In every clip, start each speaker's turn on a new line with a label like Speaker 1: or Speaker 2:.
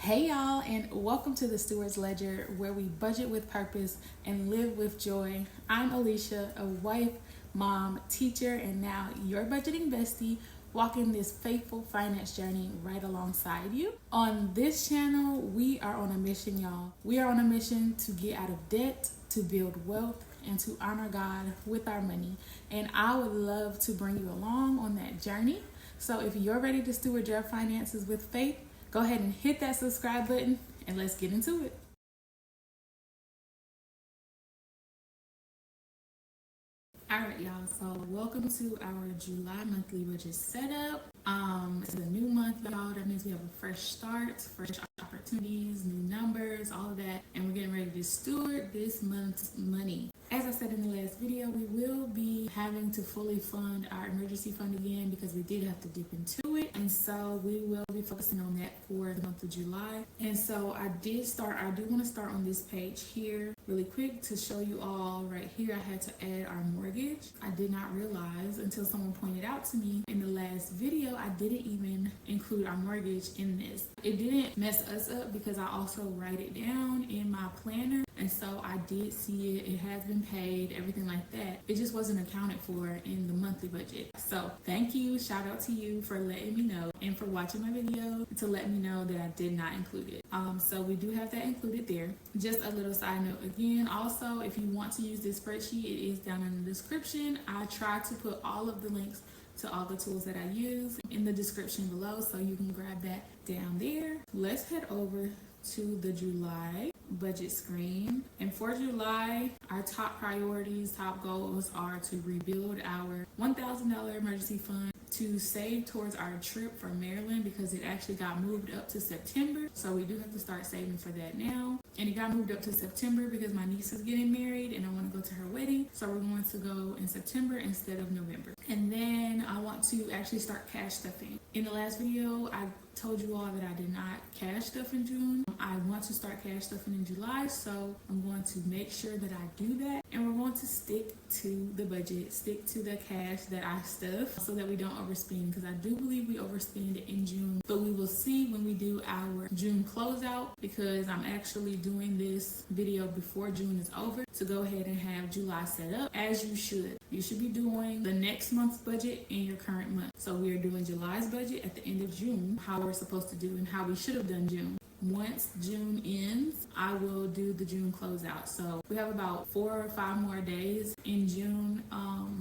Speaker 1: Hey y'all, and welcome to the Steward's Ledger, where we budget with purpose and live with joy. I'm Alicia, a wife, mom, teacher, and now your budgeting bestie, walking this faithful finance journey right alongside you. On this channel, we are on a mission, y'all. We are on a mission to get out of debt, to build wealth, and to honor God with our money. And I would love to bring you along on that journey. So if you're ready to steward your finances with faith, go ahead and hit that subscribe button and let's get into it. All right, y'all, so welcome to our July monthly budget setup. It's a new month, y'all. That means we have a fresh start, fresh opportunities, new numbers, all of that. And we're getting ready to steward this month's money. As I said in the last video, we will be having to fully fund our emergency fund again because we did have to dip into it. And so we will be focusing on that for the month of July. And so I do want to start on this page here really quick to show you all. Right here, I had to add our mortgage. I did not realize until someone pointed out to me in the last video, I didn't even include our mortgage in this. It didn't mess us up because I also write it down in my planner. And so I did see it. It has been paid, everything like that. It just wasn't accounted for in the monthly budget. So thank you. Shout out to you for letting me know and for watching my video to let me know that I did not include it. So we do have that included there. Just a little side note again. Also, if you want to use this spreadsheet, it is down in the description. I try to put all of the links to all the tools that I use in the description below, so you can grab that down there. Let's head over to the July budget screen. And for July, our top priorities, top goals are to rebuild our $1,000 emergency fund, to save towards our trip for Maryland because it actually got moved up to September. So we do have to start saving for that now. And it got moved up to September because my niece is getting married and I want to go to her wedding. So we're going to go in September instead of November. And then I want to actually start cash stuffing. In the last video, I told you all that I did not cash stuff in June. I want to start cash stuffing in July, so I'm going to make sure that I do that. And we're going to stick to the budget, stick to the cash that I stuff so that we don't overspend, because I do believe we overspend in June. But we will see when we do our June closeout, because I'm actually doing this video before June is over to go ahead and have July set up as you should. You should be doing the next month's budget in your current month. So we are doing July's budget at the end of June, how we're supposed to do and how we should have done June. Once June ends, I will do the June closeout. So we have about 4 or 5 more days in June,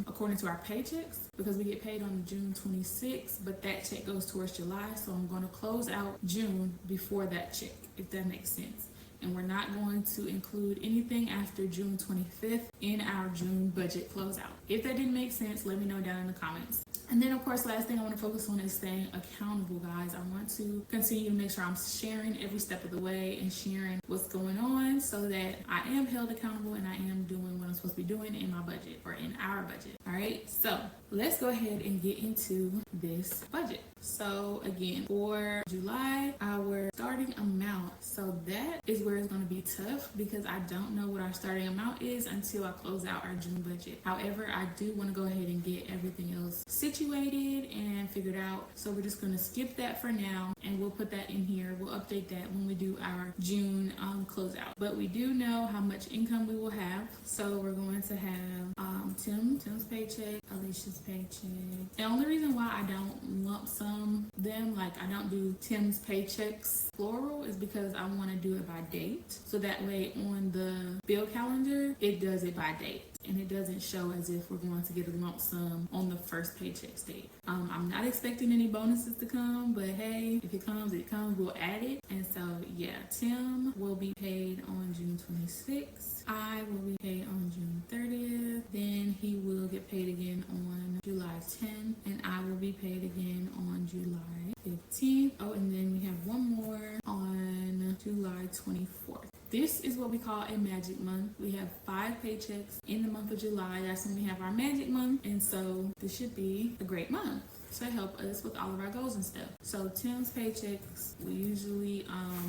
Speaker 1: according to our paychecks, because we get paid on June 26th, but that check goes towards July. So I'm going to close out June before that check, if that makes sense. And we're not going to include anything after June 25th in our June budget closeout. If that didn't make sense, let me know down in the comments. And then, of course, last thing I want to focus on is staying accountable, guys. I want to continue to make sure I'm sharing every step of the way and sharing what's going on so that I am held accountable and I am doing what I'm supposed to be doing in my budget or in our budget. All right, so let's go ahead and get into this budget. So again, for July, our starting amount, so that is where it's going to be tough because I don't know what our starting amount is until I close out our June budget. However, I do want to go ahead and get everything else situated and figured out. So we're just going to skip that for now and we'll put that in here. We'll update that when we do our June closeout. But we do know how much income we will have. So we're going to have Tim's paycheck, Alicia's paycheck. The only reason why I don't lump sum them, like I don't do Tim's paychecks plural, is because I want to do it by date. So that way on the bill calendar, it does it by date. And it doesn't show as if we're going to get a lump sum on the first paycheck date. I'm not expecting any bonuses to come, but hey, if it comes, we'll add it. And so yeah, Tim will be paid on June 26th. I will be paid on June 30th. Then he will get paid again on July 10th. And I will be paid again on July 15th. Oh, and then we have one more on July 24th. This is what we call a magic month. We have 5 paychecks in the month of July. That's when we have our magic month. And so this should be a great month to help us with all of our goals and stuff. So Tim's paychecks, we usually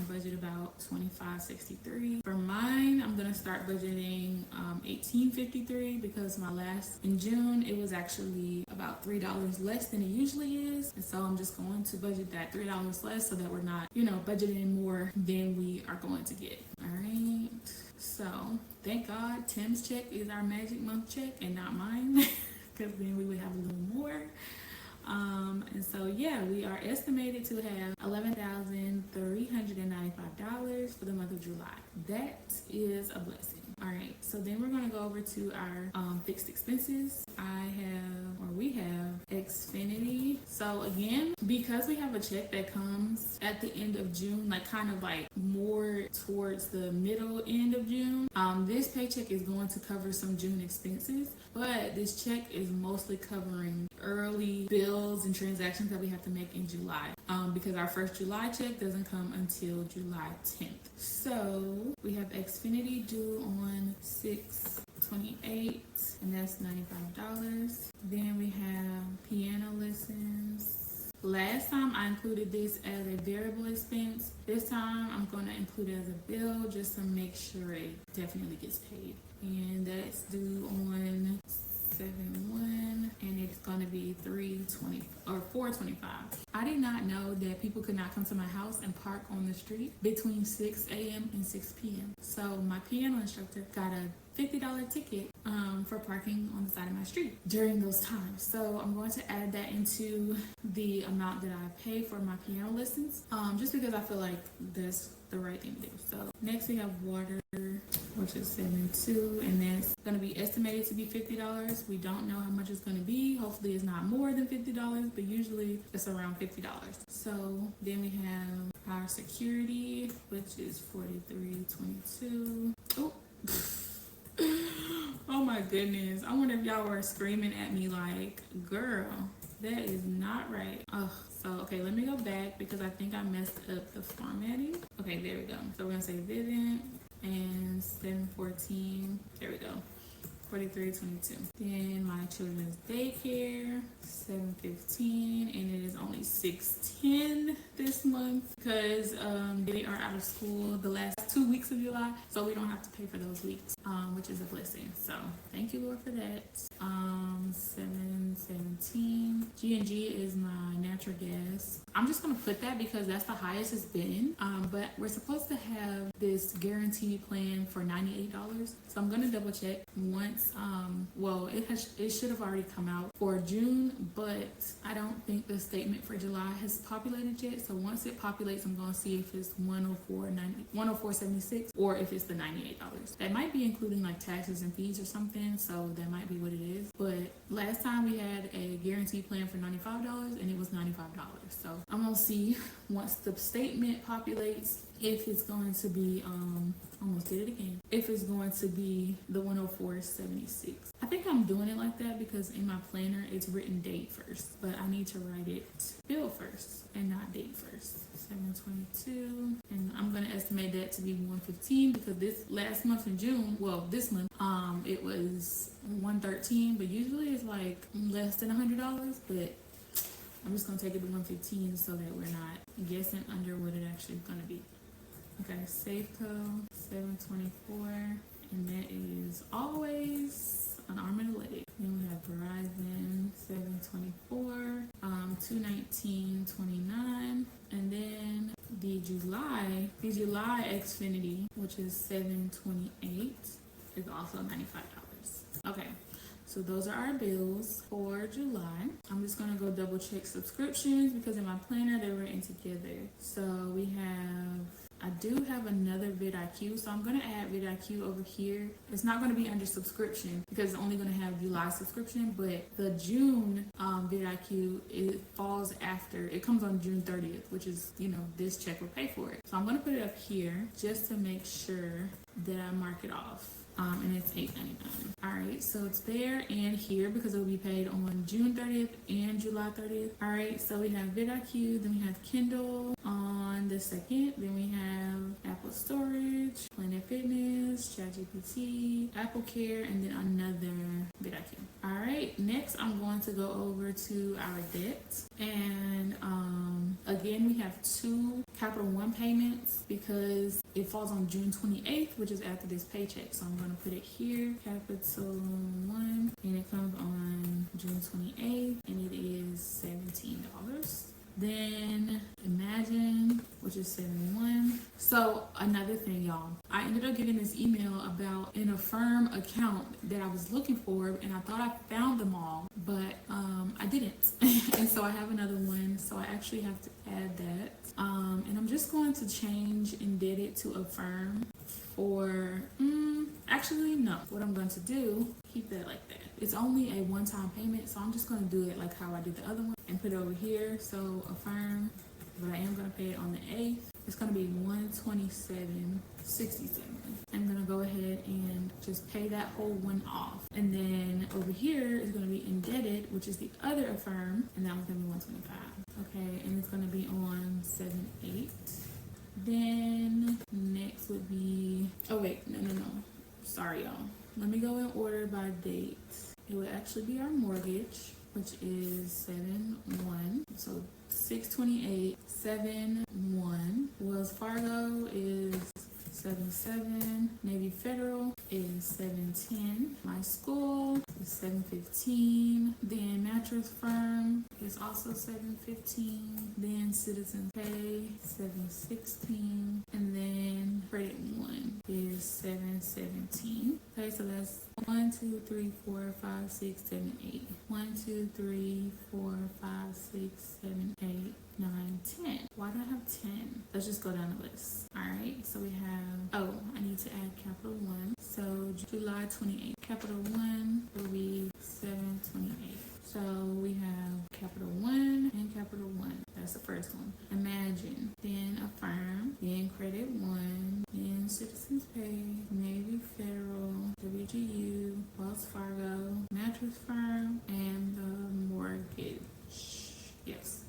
Speaker 1: budget about $25.63. For mine, I'm gonna start budgeting $18.53 because my last in June it was actually about about $3 less than it usually is. And so I'm just going to budget that $3 less so that we're not, budgeting more than we are going to get. All right. So thank God Tim's check is our magic month check and not mine, because then we would have a little more. And so yeah, we are estimated to have $11,395 for the month of July. That is a blessing. All right, so then we're going to go over to our fixed expenses. We have Xfinity. So again, because we have a check that comes at the end of June, like kind of like more towards the middle end of June, this paycheck is going to cover some June expenses, but this check is mostly covering early bills and transactions that we have to make in July, because our first July check doesn't come until July 10th. So we have Xfinity due on 6/28, and that's $95. Then we have piano lessons. Last time I included this as a variable expense. This time I'm going to include it as a bill just to make sure it definitely gets paid. And that's due on 7/1, and it's going to be 3/20 or 4/25. I did not know that people could not come to my house and park on the street between 6 a.m. and 6 p.m. So my piano instructor got a $50 ticket for parking on the side of my street during those times. So I'm going to add that into the amount that I pay for my piano lessons, just because I feel like that's the right thing to do. So next we have water, which is 7.2, and that's going to be estimated to be $50. We don't know how much it's going to be. Hopefully it's not more than $50, but usually it's around $50. So then we have our security, which is $43.22. Oh my goodness. I wonder if y'all were screaming at me like, girl, that is not right. So okay, let me go back because I think I messed up the formatting. Okay, there we go. So we're gonna say Vivint and 714. There we go. $43.22. Then my children's daycare, $7.15, and it is only $6.10 this month because they are out of school the last 2 weeks of July, so we don't have to pay for those weeks, which is a blessing. So thank you, Lord, for that. 7.17. G&G is my natural gas. I'm just gonna put that because that's the highest it's been. But we're supposed to have this guaranteed plan for $98. So I'm gonna double check once. It should have already come out for June, but I don't think the statement for July has populated yet. So once it populates, I'm gonna see if it's $104.76 or if it's the $98. That might be including like taxes and fees or something. So that might be what it is. But last time we had a guaranteed plan for $95 and it was $95. So I'm gonna see once the statement populates if it's going to be almost did it again, if it's going to be the $104.76. I think I'm doing it like that because in my planner it's written date first, but I need to write it bill first and not date first. 7/22, and I'm gonna estimate that to be 115 because this last month in June, this month, it was 113, but usually it's like less than $100, but I'm just gonna take it to 115 so that we're not guessing under what it actually is gonna be. Okay, Safeco, 7/24, and that is always an arm and a leg. Then we have Verizon, 7/24, 219.29, and then the July Xfinity, which is 7/28, is also $95. Okay. So those are our bills for July. I'm just gonna go double check subscriptions because in my planner they were in together. So I do have another vidIQ, so I'm gonna add vidIQ over here. It's not gonna be under subscription because it's only gonna have July subscription, but the June vidIQ, it falls after, it comes on June 30th, which is, this check will pay for it. So I'm gonna put it up here just to make sure that I mark it off. And it's $8.99. All right, so it's there and here because it will be paid on June 30th and July 30th. All right, so we have vidIQ, then we have Kindle on the 2nd, then we have Apple Storage, Planet Fitness, ChatGPT, Apple Care, and then another vidIQ. All right, next I'm going to go over to our debt, and again we have 2 Capital One payments because it falls on June 28th, which is after this paycheck. So I'm going to put it here, capital 1, and it comes on June 28th, and it is $17. Then Imagine, which is 71. So another thing, y'all, I ended up getting this email about an Affirm account that I was looking for, and I thought I found them all, but I didn't. And so I have another one, so I actually have to add that. And I'm just going to change Indebted to Affirm for, actually no, what I'm going to do, keep that like that. It's only a one-time payment, so I'm just going to do it like how I did the other one and put it over here. So Affirm, but I am going to pay it on the 8th. It's going to be $127.67. I'm going to go ahead and just pay that whole one off. And then over here is going to be Indebted, which is the other Affirm, and that one's going to be $125. Okay, and it's going to be on 7/8. Then next would be, oh wait, no. Sorry, y'all. Let me go in order by date. It would actually be our mortgage, which is 7/1. So 6/28, 7/1. Wells Fargo is 7/7. Navy Federal is 7/10. My school is 7/15. Then Mattress Firm is also 7/15. Then Citizens Pay 7/16. And then Credit One is 7/17. Okay, so that's 1, 2, 3, 4, 5, 6, 7, 8. 1, 2, 3, 4, 5, 6, 7, 8, 9, 10. Why do I have 10? Let's just go down the list. Alright, so we have, oh, I need to add capital 1. So July 28th. Capital 1 will be 7/28. So we have capital 1 and capital 1. That's the first one. Imagine, then Affirm, then Credit 1, then Citizens Pay, Navy Federal, WGU, Wells Fargo, Mattress Firm, and the mortgage. Yes.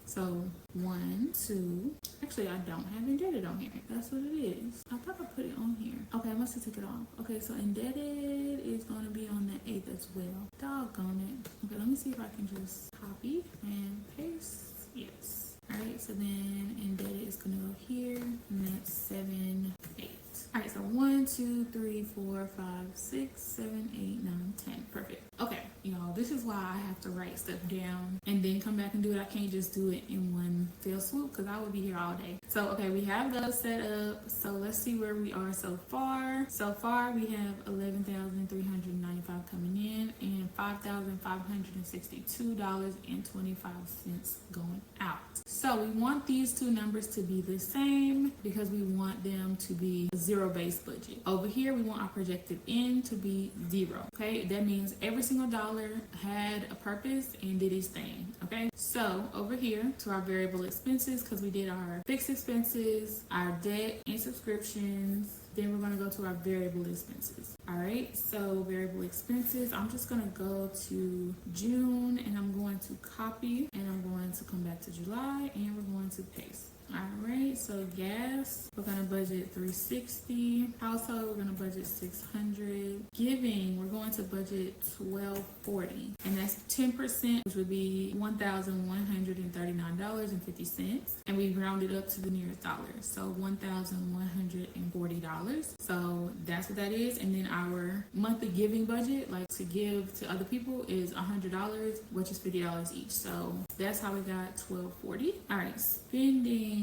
Speaker 1: So 1, 2. Actually, I don't have Indebted on here. That's what it is. I thought I put it on here. Okay, I must have took it off. Okay, so Indebted is going to be on the 8th as well. Doggone it. Okay, let me see if I can just copy and paste. Yes. Alright, so then Indebted is going to go here, and that's 7/8. Alright, so 1, 2, 3, 4, 5, 6, 7, 8, 9, 10. Perfect. Okay, y'all, this is why I have to write stuff down and then come back and do it. I can't just do it in one fell swoop because I would be here all day. So, okay, we have those set up. So let's see where we are so far. So far, we have 11,395 coming in and $5,562.25 going out. So we want these two numbers to be the same because we want them to be a zero-based budget. Over here, we want our projected in to be 0. Okay, that means every single dollar had a purpose and did its thing. Okay, so over here to our variable expenses, because we did our fixed expenses, our debt and subscriptions. Then we're going to go to our variable expenses. All right, so variable expenses, I'm just going to go to June and I'm going to copy and I'm going to come back to July and we're going to paste. All right, so gas, we're going to budget $360. Household, we're going to budget $600. Giving, we're going to budget $1,240. And that's 10%, which would be $1,139.50. And we rounded up to the nearest dollar. So $1,140. So that's what that is. And then our monthly giving budget, like to give to other people, is $100, which is $50 each. So that's how we got $1,240. All right, spending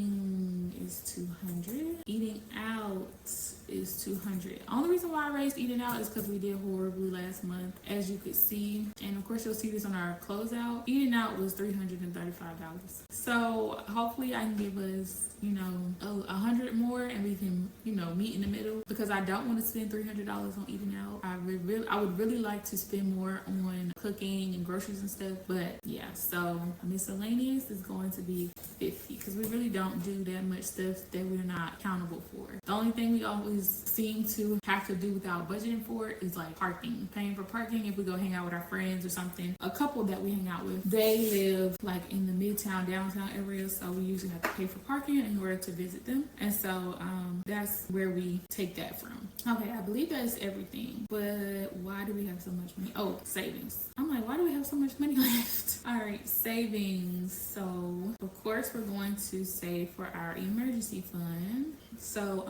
Speaker 1: is $200. Eating out is $200. Only reason why I raised eating out is because we did horribly last month, as you could see. And of course, you'll see this on our closeout. Eating out was $335. So hopefully I can give us, $100 more and we can, meet in the middle, because I don't want to spend $300 on eating out. I would really like to spend more on cooking and groceries and stuff, but yeah, so miscellaneous is going to be $50 because we really don't do that much stuff that we're not accountable for. The only thing we always seem to have to do without budgeting for is like parking, paying for parking if we go hang out with our friends or something. A couple that we hang out with, they live like in the midtown, downtown area, so we usually have to pay for parking in order to visit them, and so that's where we take that from. Okay, I believe that's everything, but why do we have so much money? Oh, savings. I'm like, why do we have so much money left? All right, savings. So of course we're going to save for our emergency fund. So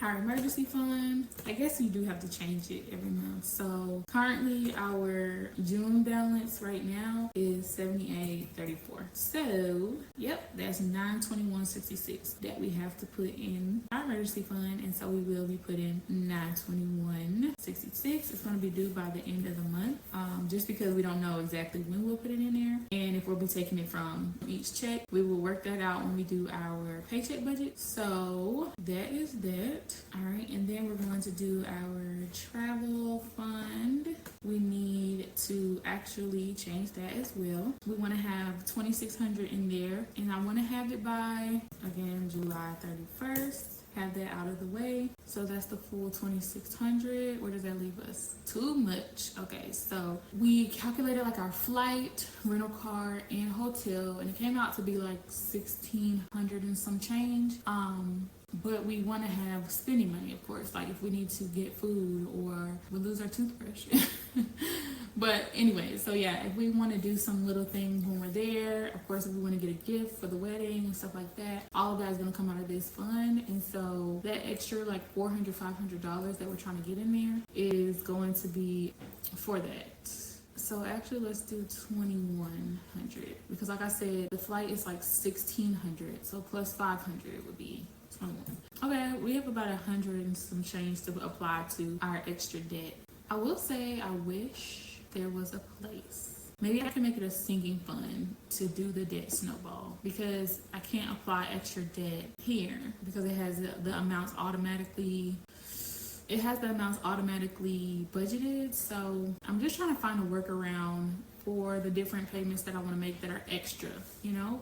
Speaker 1: our emergency fund, I guess you do have to change it every month. So currently our June balance right now is $78.34. So yep, that's $921.66 that we have to put in our emergency fund, and so we will be putting $921.66. It's going to be due by the end of the month, just because we don't know exactly when we'll put it in there, and if we'll be taking it from each check. We will work that out when we do our paycheck budget. So that is that. All right, and then we're going to do our travel fund. We need to actually change that as well. We want to have $2,600 in there, and I want to have it by, again, July 31st. Have that out of the way. So that's the full $2,600. Where does that leave us? Too much. Okay, so we calculated like our flight, rental car, and hotel, and it came out to be like $1,600 and some change. But we want to have spending money, of course, like if we need to get food or we lose our toothbrush. But anyway, so yeah, if we want to do some little things when we're there, of course, if we want to get a gift for the wedding and stuff like that, all of that is going to come out of this fund. And so that extra like $400, $500 that we're trying to get in there is going to be for that. So actually, let's do $2,100, because like I said, the flight is like $1,600, so plus $500 would be 21. Okay, we have about 100 and some change to apply to our extra debt. I will say I wish there was a place. Maybe I can make it a sinking fund to do the debt snowball, because I can't apply extra debt here because it has the amounts automatically. It has the amounts automatically budgeted. So I'm just trying to find a workaround for the different payments that I want to make that are extra, you know?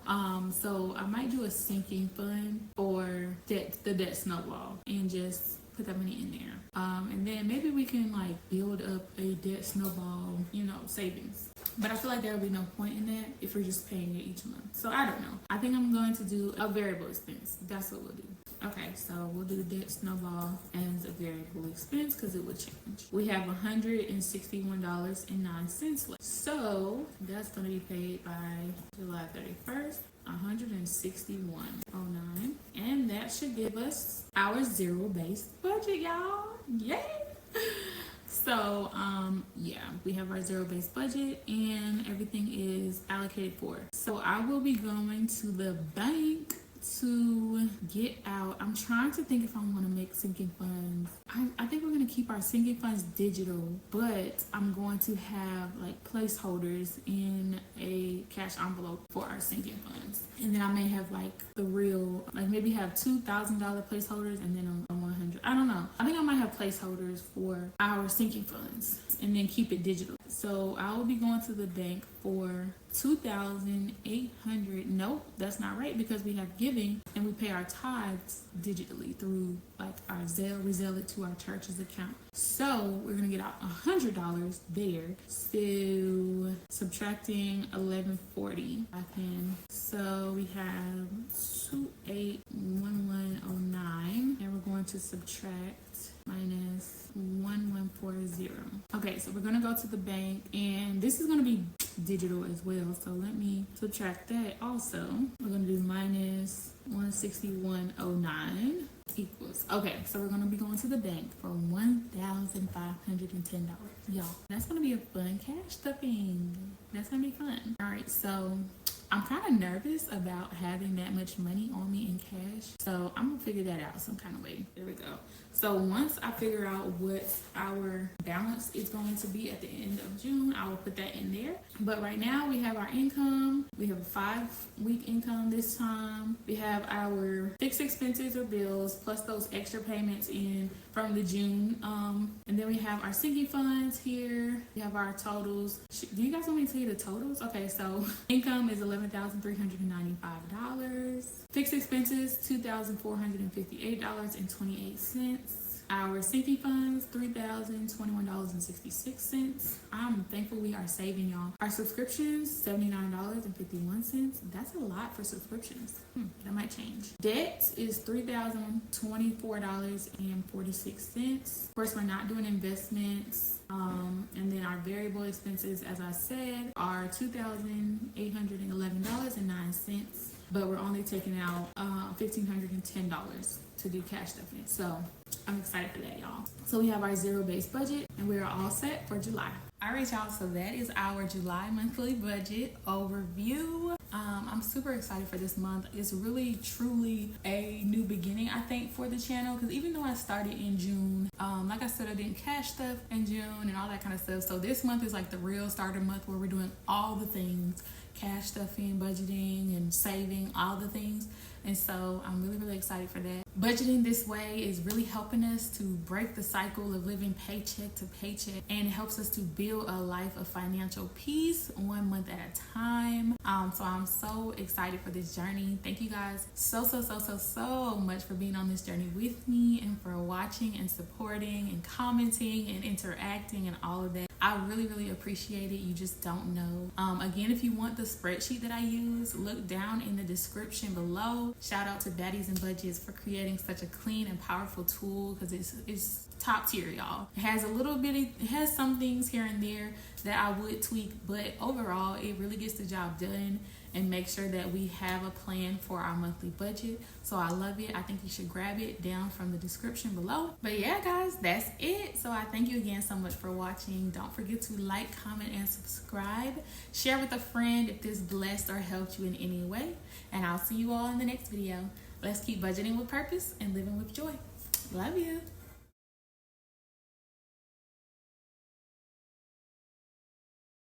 Speaker 1: So I might do a sinking fund for the debt snowball and just put that money in there. And then maybe we can like build up a debt snowball, you know, savings. But I feel like there will be no point in that if we're just paying it each month. So I don't know. I think I'm going to do a variable expense. That's what we'll do. Okay, so we'll do the debt snowball as a variable expense because it will change. We have $161.09 left. So that's going to be paid by July 31st. $161.09, and that should give us our zero-based budget, y'all. Yay! So yeah, we have our zero-based budget and everything is allocated for. So I will be going to the bank to get out. I'm trying to think if I want to make sinking funds. I think we're going to keep our sinking funds digital, but I'm going to have like placeholders in a cash envelope for our sinking funds. And then I may have like the real, like maybe have $2,000 placeholders and then a 100. I don't know. I think I might have placeholders for our sinking funds and then keep it digital. So I will be going to the bank for $2,800. Nope, that's not right, because we have giving and we pay our tithes digitally through like our Zelle. We Zelle it to our church's account. So we're gonna get out $100 there. So subtracting $1,140, I can. So we have 281109, and we're going to subtract minus 1140. Okay, so we're gonna go to the bank, and this is gonna be digital as well. So let me subtract that also. We're gonna do minus 16109 equals. Okay, so we're gonna be going to the bank for $1,510. Y'all, that's gonna be a fun cash stuffing. That's gonna be fun. All right, so I'm kind of nervous about having that much money on me in cash. So I'm gonna figure that out some kind of way. There we go. So once I figure out what our balance is going to be at the end of June, I will put that in there. But right now we have our income. We have a 5-week income this time. We have our fixed expenses or bills plus those extra payments in from the June. And then we have our sinking funds here. We have our totals. Do you guys want me to tell you the totals? Okay, so income is $11,395. Fixed expenses, $2,458.28. Our sinking funds, $3,021.66. I'm thankful we are saving, y'all. Our subscriptions, $79.51. That's a lot for subscriptions. That might change. Debt is $3,024.46. Of course, we're not doing investments. And then our variable expenses, as I said, are $2,811.09. But we're only taking out $1,510 to do cash stuff in. So I'm excited for that, y'all. So we have our zero-based budget and we're all set for July. All right, y'all, so that is our July monthly budget overview. I'm super excited for this month. It's really, truly a new beginning, I think, for the channel, because even though I started in June, like I said, I did cash stuff in June and all that kind of stuff. So this month is like the real starter month where we're doing all the things, cash stuffing, budgeting, and saving, all the things. And so I'm really, really excited for that. Budgeting this way is really helping us to break the cycle of living paycheck to paycheck, and it helps us to build a life of financial peace 1 month at a time. So I'm so excited for this journey. Thank you guys so much for being on this journey with me, and for watching and supporting and commenting and interacting and all of that. I really, really appreciate it. You just don't know. Again, if you want the spreadsheet that I use, look down in the description below. Shout out to Baddies and Budgets for creating such a clean and powerful tool, because it's top tier, y'all. It has some things here and there that I would tweak, but overall it really gets the job done and make sure that we have a plan for our monthly budget. So I love it. I think you should grab it down from the description below. But yeah, guys, that's it. So I thank you again so much for watching. Don't forget to like, comment, and subscribe. Share with a friend if this blessed or helped you in any way. And I'll see you all in the next video. Let's keep budgeting with purpose and living with joy. Love you.